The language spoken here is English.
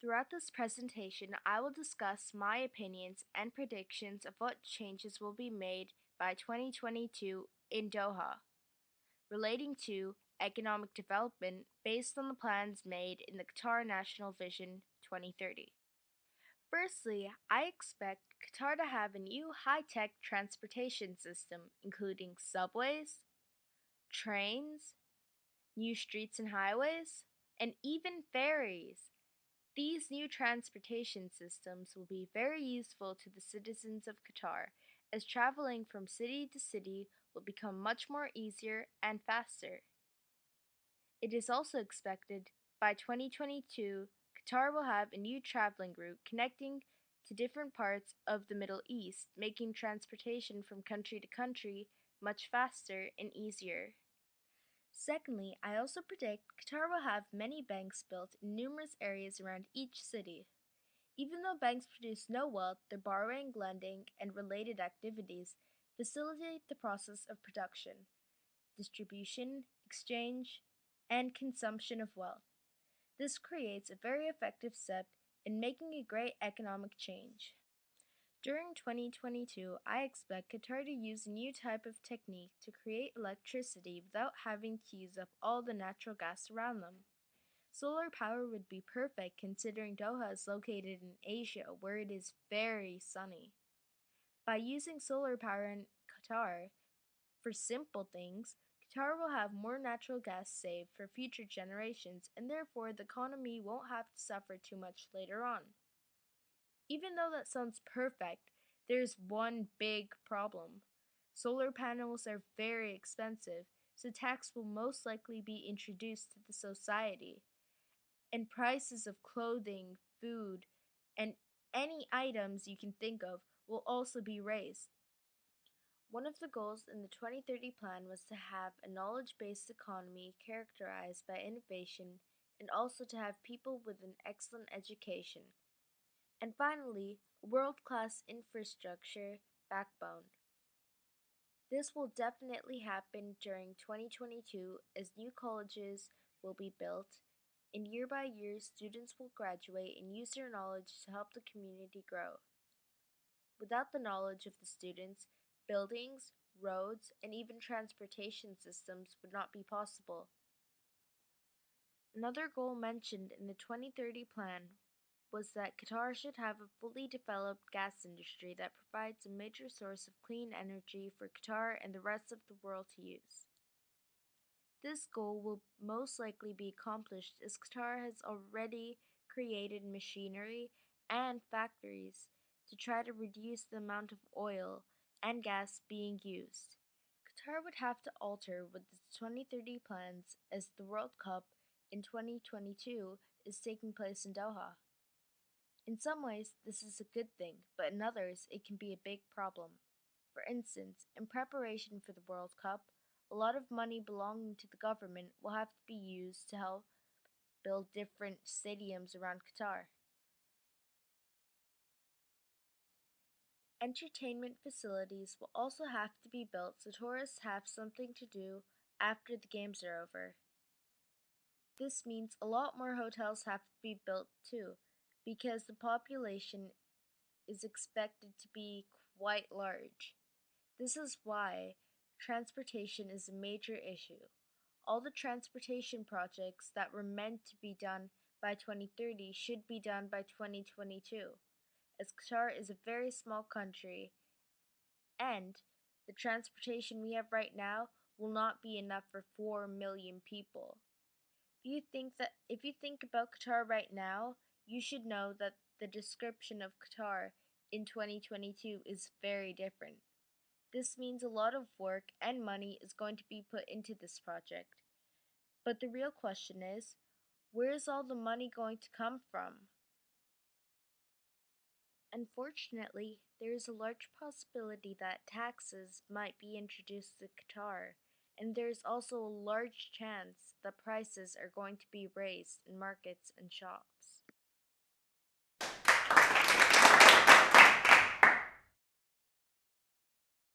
Throughout this presentation, I will discuss my opinions and predictions of what changes will be made by 2022 in Doha, relating to economic development based on the plans made in the Qatar National Vision 2030. Firstly, I expect Qatar to have a new high-tech transportation system, including subways, trains, new streets and highways, and even ferries. These new transportation systems will be very useful to the citizens of Qatar, as traveling from city to city will become much more easier and faster. It is also expected by 2022, Qatar will have a new traveling route connecting to different parts of the Middle East, making transportation from country to country much faster and easier. Secondly, I also predict Qatar will have many banks built in numerous areas around each city. Even though banks produce no wealth, their borrowing, lending, and related activities facilitate the process of production, distribution, exchange, and consumption of wealth. This creates a very effective step in making a great economic change. During 2022, I expect Qatar to use a new type of technique to create electricity without having to use up all the natural gas around them. Solar power would be perfect considering Doha is located in Asia where it is very sunny. By using solar power in Qatar for simple things, Qatar will have more natural gas saved for future generations and therefore the economy won't have to suffer too much later on. Even though that sounds perfect, there's one big problem. Solar panels are very expensive, so tax will most likely be introduced to the society, and prices of clothing, food, and any items you can think of will also be raised. One of the goals in the 2030 plan was to have a knowledge-based economy characterized by innovation and also to have people with an excellent education. And finally, a world-class infrastructure backbone. This will definitely happen during 2022 as new colleges will be built, and year by year students will graduate and use their knowledge to help the community grow. Without the knowledge of the students, buildings, roads, and even transportation systems would not be possible. Another goal mentioned in the 2030 plan was that Qatar should have a fully developed gas industry that provides a major source of clean energy for Qatar and the rest of the world to use. This goal will most likely be accomplished as Qatar has already created machinery and factories to try to reduce the amount of oil and gas being used. Qatar would have to alter with its 2030 plans as the World Cup in 2022 is taking place in Doha. In some ways, this is a good thing, but in others, it can be a big problem. For instance, in preparation for the World Cup, a lot of money belonging to the government will have to be used to help build different stadiums around Qatar. Entertainment facilities will also have to be built so tourists have something to do after the games are over. This means a lot more hotels have to be built too, because the population is expected to be quite large. This is why transportation is a major issue. All the transportation projects that were meant to be done by 2030 should be done by 2022, as Qatar is a very small country and the transportation we have right now will not be enough for 4 million people. If you think about Qatar right now, you should know that the description of Qatar in 2022 is very different. This means a lot of work and money is going to be put into this project. But the real question is, where is all the money going to come from? Unfortunately, there is a large possibility that taxes might be introduced to Qatar, and there is also a large chance that prices are going to be raised in markets and shops.